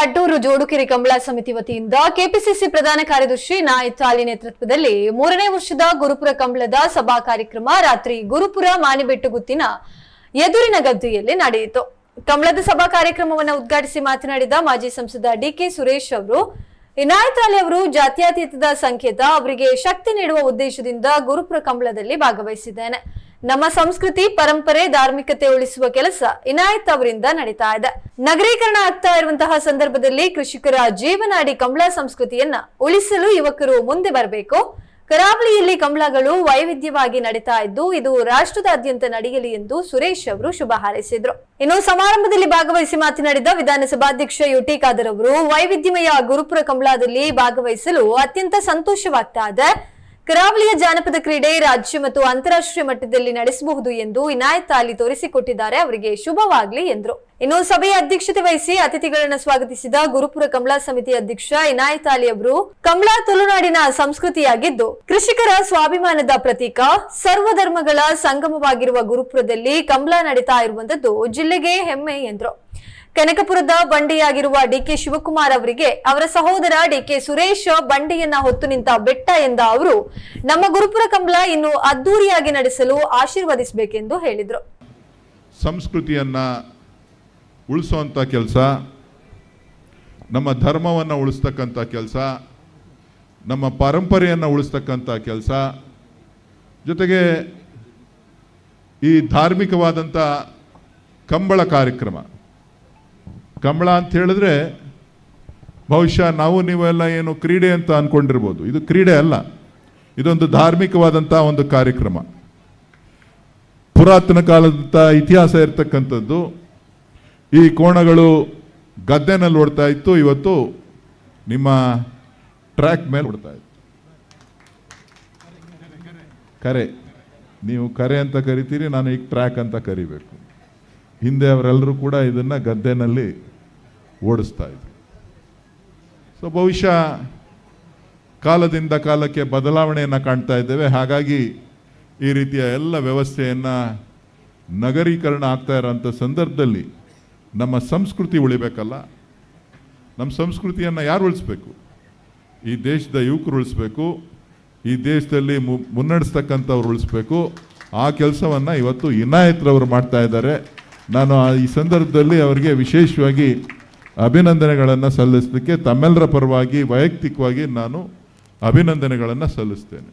ಅಡ್ಡೂರು ಜೋಡುಕೆರೆ ಕಮಲಾ ಸಮಿತಿ ವತಿಯಿಂದ ಕೆಪಿಸಿಸಿ ಪ್ರಧಾನ ಕಾರ್ಯದರ್ಶಿ ನಾಯತ್ ಅಲಿ ನೇತೃತ್ವದಲ್ಲಿ 3ನೇ ವರ್ಷದ ಗುರುಪುರ ಕಮಲದ ಸಭಾ ಕಾರ್ಯಕ್ರಮ ರಾತ್ರಿ ಗುರುಪುರ ಮಾನಿಬೆಟ್ಟುಗುತ್ತಿನ ಎದುರಿನ ಗದ್ದೆಯಲ್ಲಿ ನಡೆಯಿತು. ಕಮಲದ ಸಭಾ ಕಾರ್ಯಕ್ರಮವನ್ನು ಉದ್ಘಾಟಿಸಿ ಮಾತನಾಡಿದ ಮಾಜಿ ಸಂಸದ ಡಿಕೆ ಸುರೇಶ್ ಅವರು, ಇನಾಯತ್ ಅಲಿ ಅವರು ಜಾತ್ಯತೀತದ ಸಂಕೇತ, ಅವರಿಗೆ ಶಕ್ತಿ ನೀಡುವ ಉದ್ದೇಶದಿಂದ ಗುರುಪುರ ಕಮಲದಲ್ಲಿ ಭಾಗವಹಿಸಿದ್ದೇನೆ. ನಮ್ಮ ಸಂಸ್ಕೃತಿ, ಪರಂಪರೆ, ಧಾರ್ಮಿಕತೆ ಉಳಿಸುವ ಕೆಲಸ ಇನಾಯತ್ ಅವರಿಂದ ನಡೀತಾ ಇದೆ. ನಗರೀಕರಣ ಆಗ್ತಾ ಇರುವಂತಹ ಸಂದರ್ಭದಲ್ಲಿ ಕೃಷಿಕರ ಜೀವನಾಡಿ ಕಮಲಾ ಸಂಸ್ಕೃತಿಯನ್ನ ಉಳಿಸಲು ಯುವಕರು ಮುಂದೆ ಬರಬೇಕು. ಕರಾವಳಿಯಲ್ಲಿ ಕಮಲಗಳು ವೈವಿಧ್ಯವಾಗಿ ನಡೀತಾ ಇದ್ದು, ಇದು ರಾಷ್ಟ್ರದಾದ್ಯಂತ ನಡೆಯಲಿ ಎಂದು ಸುರೇಶ್ ಅವರು ಶುಭ ಹಾರೈಸಿದ್ರು. ಇನ್ನು ಸಮಾರಂಭದಲ್ಲಿ ಭಾಗವಹಿಸಿ ಮಾತನಾಡಿದ ವಿಧಾನಸಭಾಧ್ಯಕ್ಷ ಯುಟಿ ಖಾದರ್ ಅವರು, ವೈವಿಧ್ಯಮಯ ಗುರುಪುರ ಕಮಲಾದಲ್ಲಿ ಭಾಗವಹಿಸಲು ಅತ್ಯಂತ ಸಂತೋಷವಾಗ್ತಾ ಇದೆ. ಕರಾವಳಿಯ ಜಾನಪದ ಕ್ರೀಡೆ ರಾಜ್ಯ ಮತ್ತು ಅಂತಾರಾಷ್ಟ್ರೀಯ ಮಟ್ಟದಲ್ಲಿ ನಡೆಸಬಹುದು ಎಂದು ಇನಾಯತ್ ಅಲಿ ತೋರಿಸಿಕೊಟ್ಟಿದ್ದಾರೆ. ಅವರಿಗೆ ಶುಭವಾಗಲಿ ಎಂದರು. ಇನ್ನು ಸಭೆಯ ಅಧ್ಯಕ್ಷತೆ ವಹಿಸಿ ಅತಿಥಿಗಳನ್ನು ಸ್ವಾಗತಿಸಿದ ಗುರುಪುರ ಕಮಲಾ ಸಮಿತಿ ಅಧ್ಯಕ್ಷ ಇನಾಯತ್ ಅಲಿ ಅವರು, ಕಮಲಾ ತುಳುನಾಡಿನ ಸಂಸ್ಕೃತಿಯಾಗಿದ್ದು ಕೃಷಿಕರ ಸ್ವಾಭಿಮಾನದ ಪ್ರತೀಕ, ಸರ್ವಧರ್ಮಗಳ ಸಂಗಮವಾಗಿರುವ ಗುರುಪುರದಲ್ಲಿ ಕಮಲಾ ನಡೀತಾ ಇರುವಂತದ್ದು ಜಿಲ್ಲೆಗೆ ಹೆಮ್ಮೆ ಎಂದರು. ಕನಕಪುರದ ಬಂಡೆಯಾಗಿರುವ ಡಿಕೆ ಶಿವಕುಮಾರ್ ಅವರಿಗೆ ಅವರ ಸಹೋದರ ಡಿಕೆ ಸುರೇಶ್ ಬಂಡೆಯನ್ನ ಹೊತ್ತು ನಿಂತ ಬೆಟ್ಟ ಎಂದ ಅವರು, ನಮ್ಮ ಗುರುಪುರ ಕಮಲ ಇನ್ನು ಅದ್ದೂರಿಯಾಗಿ ನಡೆಸಲು ಆಶೀರ್ವದಿಸಬೇಕೆಂದು ಹೇಳಿದರು. ಸಂಸ್ಕೃತಿಯನ್ನ ಉಳಿಸುವಂತ ಕೆಲಸ, ನಮ್ಮ ಧರ್ಮವನ್ನು ಉಳಿಸ್ತಕ್ಕಂಥ ಕೆಲಸ, ನಮ್ಮ ಪರಂಪರೆಯನ್ನು ಉಳಿಸ್ತಕ್ಕಂಥ ಕೆಲಸ, ಜೊತೆಗೆ ಈ ಧಾರ್ಮಿಕವಾದಂಥ ಕಂಬಳ ಕಾರ್ಯಕ್ರಮ. ಕಂಬಳ ಅಂತ ಹೇಳಿದ್ರೆ ಬಹುಶಃ ನೀವೆಲ್ಲ ಏನು ಕ್ರೀಡೆ ಅಂತ ಅನ್ಕೊಂಡಿರ್ಬೋದು. ಇದು ಕ್ರೀಡೆ ಅಲ್ಲ, ಇದೊಂದು ಧಾರ್ಮಿಕವಾದಂಥ ಒಂದು ಕಾರ್ಯಕ್ರಮ. ಪುರಾತನ ಕಾಲದ ಇತಿಹಾಸ ಇರತಕ್ಕಂಥದ್ದು. ಈ ಕೋಣಗಳು ಗದ್ದೆನಲ್ಲಿ ಓಡ್ತಾ ಇತ್ತು, ಇವತ್ತು ನಿಮ್ಮ ಟ್ರ್ಯಾಕ್ ಮೇಲೆ ಓಡ್ತಾ ಇತ್ತು. ಕರೆ, ನೀವು ಕರೆ ಅಂತ ಕರಿತೀರಿ, ನಾನು ಈಗ ಟ್ರ್ಯಾಕ್ ಅಂತ ಕರಿಬೇಕು. ಹಿಂದೆ ಅವರೆಲ್ಲರೂ ಕೂಡ ಇದನ್ನು ಗದ್ದೆನಲ್ಲಿ ಓಡಿಸ್ತಾ ಇದ್ರು. ಸೊ ಬಹುಶಃ ಕಾಲದಿಂದ ಕಾಲಕ್ಕೆ ಬದಲಾವಣೆಯನ್ನು ಕಾಣ್ತಾ ಇದ್ದೇವೆ. ಹಾಗಾಗಿ ಈ ರೀತಿಯ ಎಲ್ಲ ವ್ಯವಸ್ಥೆಯನ್ನು ನಗರೀಕರಣ ಆಗ್ತಾ ಇರೋಂಥ ಸಂದರ್ಭದಲ್ಲಿ ನಮ್ಮ ಸಂಸ್ಕೃತಿ ಉಳಿಬೇಕಲ್ಲ. ನಮ್ಮ ಸಂಸ್ಕೃತಿಯನ್ನು ಯಾರು ಉಳಿಸ್ಬೇಕು? ಈ ದೇಶದ ಯುವಕರು ಉಳಿಸ್ಬೇಕು, ಈ ದೇಶದಲ್ಲಿ ಮುನ್ನಡೆಸ್ತಕ್ಕಂಥವ್ರು ಉಳಿಸ್ಬೇಕು. ಆ ಕೆಲಸವನ್ನು ಇವತ್ತು ಇನಾಯತ್ರವರು ಮಾಡ್ತಾ ಇದ್ದಾರೆ. ನಾನು ಈ ಸಂದರ್ಭದಲ್ಲಿ ಅವರಿಗೆ ವಿಶೇಷವಾಗಿ ಅಭಿನಂದನೆಗಳನ್ನು ಸಲ್ಲಿಸಲಿಕ್ಕೆ ತಮ್ಮೆಲ್ಲರ ಪರವಾಗಿ ವೈಯಕ್ತಿಕವಾಗಿ ನಾನು ಅಭಿನಂದನೆಗಳನ್ನು ಸಲ್ಲಿಸ್ತೇನೆ.